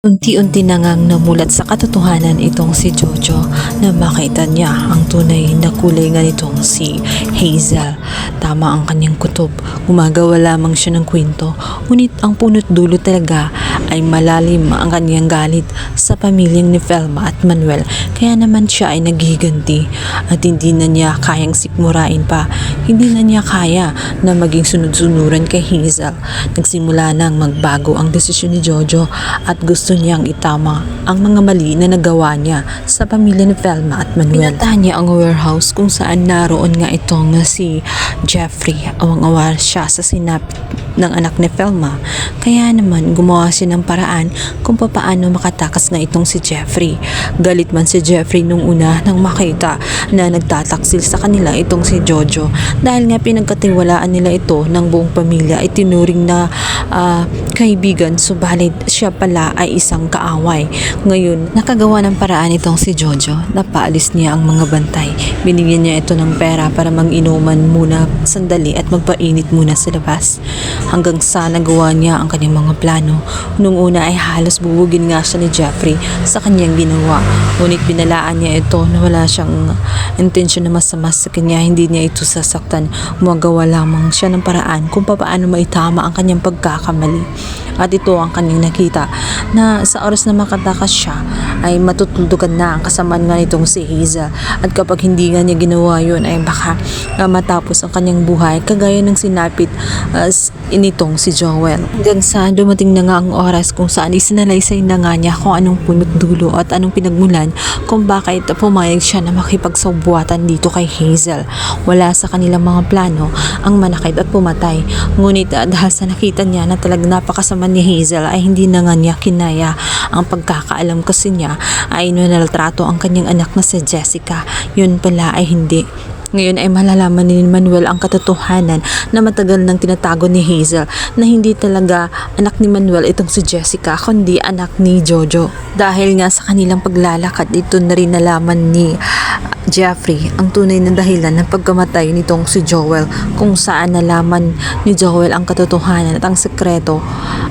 Unti-unti na ngang namulat sa katotohanan itong si Jojo na makita niya ang tunay na kulay nga nitong si Hazel. Tama ang kanyang kutob, gumagawa lamang siya ng kwento, ngunit ang punot dulo talaga ay malalim ang kanyang galit sa pamilyang ni Velma at Manuel. Kaya naman siya ay naghiganti at hindi na niya kayang sikmurain pa. Hindi na niya kaya na maging sunod-sunuran kay Hazel. Nagsimula nang magbago ang desisyon ni Jojo at gusto niyang itama ang mga mali na nagawa niya sa pamilya ni Velma at Manuel. Pinuntahan niya ang warehouse kung saan naroon nga itong si Jeffrey. Awang-awa siya sa sinapit ng anak ni Velma. Kaya naman gumawa siya ng paraan kung paano makatakas nga itong si Jeffrey. Galit man si Jeffrey nung una nang makita na nagtataksil sa kanila itong si Jojo dahil nga pinagkatiwalaan nila ito ng buong pamilya, itinuring na kaibigan, subalit siya pala ay isang kaaway. Ngayon, nakagawa ng paraan itong si Jojo. Napaalis niya ang mga bantay. Binigyan niya ito ng pera para mag-inuman muna sandali at magpainit muna sa labas. Hanggang sa nagawa niya ang kanyang mga plano. Nung una ay halos bubugin nga siya ni Jeffrey sa kanyang ginawa. Ngunit binalaan niya ito na wala siyang intensyon na masama sa kanya. Hindi niya ito sasaktan. Magawa lamang siya ng paraan kung paano maitama ang kanyang pagkakamali. At ito ang kanyang nakita na sa oras na makatakas siya ay matutuldukan na ang kasamaan nga nitong si Hazel. At kapag hindi nga niya ginawa yun ay baka matapos ang kanyang buhay kagaya ng sinapit initong si Joel. Hanggang sa dumating na nga ang oras kung saan isinalaysay na nga niya kung anong punot dulo at anong pinagmulan kung bakit pumayag siya na makipagsabuatan dito kay Hazel. Wala sa kanilang mga plano ang manakit at pumatay. Ngunit dahil sa nakita niya na talagang napakasama ni Hazel ay hindi na nga niya kinaya. Ang pagkakaalam kasi niya ay naltrato ang kanyang anak na si Jessica. Yun pala ay hindi. Ngayon ay malalaman ni Manuel ang katotohanan na matagal nang tinatago ni Hazel na hindi talaga anak ni Manuel itong si Jessica kundi anak ni Jojo. Dahil nga sa kanilang paglalakad, ito na rin nalaman ni Jeffrey ang tunay na dahilan ng pagkamatay nitong si Joel, kung saan nalaman ni Joel ang katotohanan at ang sekreto.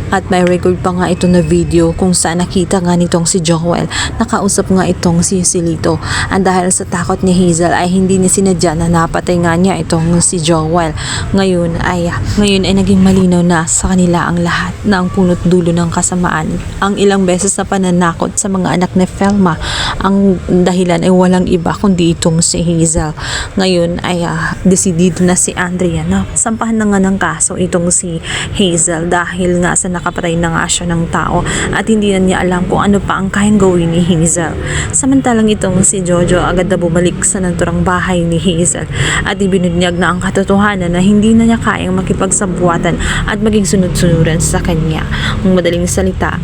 At may record pa nga ito na video kung saan nakita nga nitong si Joel, nakausap nga itong si Silito. At dahil sa takot ni Hazel ay hindi niya sinadya na napatay nga niya itong si Joel. Ngayon ay naging malinaw na sa kanila ang lahat na ang punot dulo ng kasamaan. Ang ilang beses na pananakot sa mga anak ni Velma, ang dahilan ay walang iba kundi itong si Hazel. Ngayon ay desidido na si Andrea na sampahan na nga ng kaso itong si Hazel dahil nga sa nakapatay na nga siya ng tao at hindi na niya alam kung ano pa ang kayang gawin ni Hazel. Samantalang itong si Jojo agad na bumalik sa naturang bahay ni Hazel at ibinunyag na ang katotohanan na hindi na niya kayang makipagsabuatan at maging sunod-sunuran sa kanya. Ang madaling salita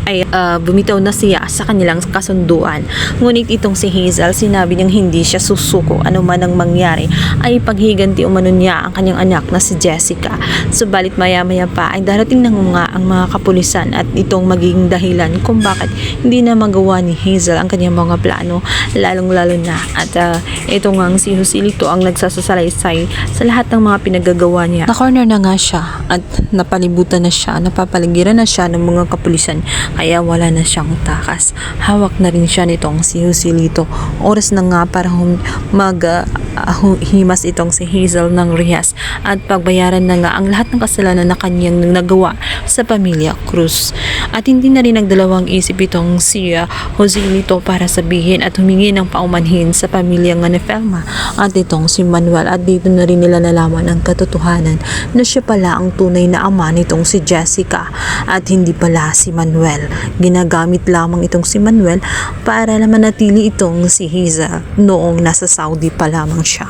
ay bumitaw na siya sa kanilang kasunduan. Ngunit itong si Hazel, sinabi niyang hindi siya susuko ano man ang mangyari ay paghiganti umano niya ang kanyang anak na si Jessica. Subalit maya-maya pa ay darating na nga ang mga kapulisan at itong magiging dahilan kung bakit hindi na magawa ni Hazel ang kanyang mga plano, lalong-lalo na at ito nga si Joselito ang nagsasalaysay sa lahat ng mga pinagagawa niya. Na-corner na nga siya at napalibutan na siya, napapaligiran na siya ng mga kapulisan. Kaya wala na siyang takas. Hawak na rin siya nitong si Joselito. Oras na nga para himas itong si Hazel ng rehas at pagbayaran na nga ang lahat ng kasalanan na kanyang nagawa sa pamilya Cruz. At hindi na rin nagdalawang isip itong si Joselito para sabihin at humingi ng paumanhin sa pamilya nga ni Velma at itong si Manuel. At dito na rin nila nalaman ang katotohanan na siya pala ang tunay na ama nitong si Jessica at hindi pala si Manuel. Ginagamit lamang itong si Manuel para naman natili itong si Hazel noong nasa Saudi pa lamang siya.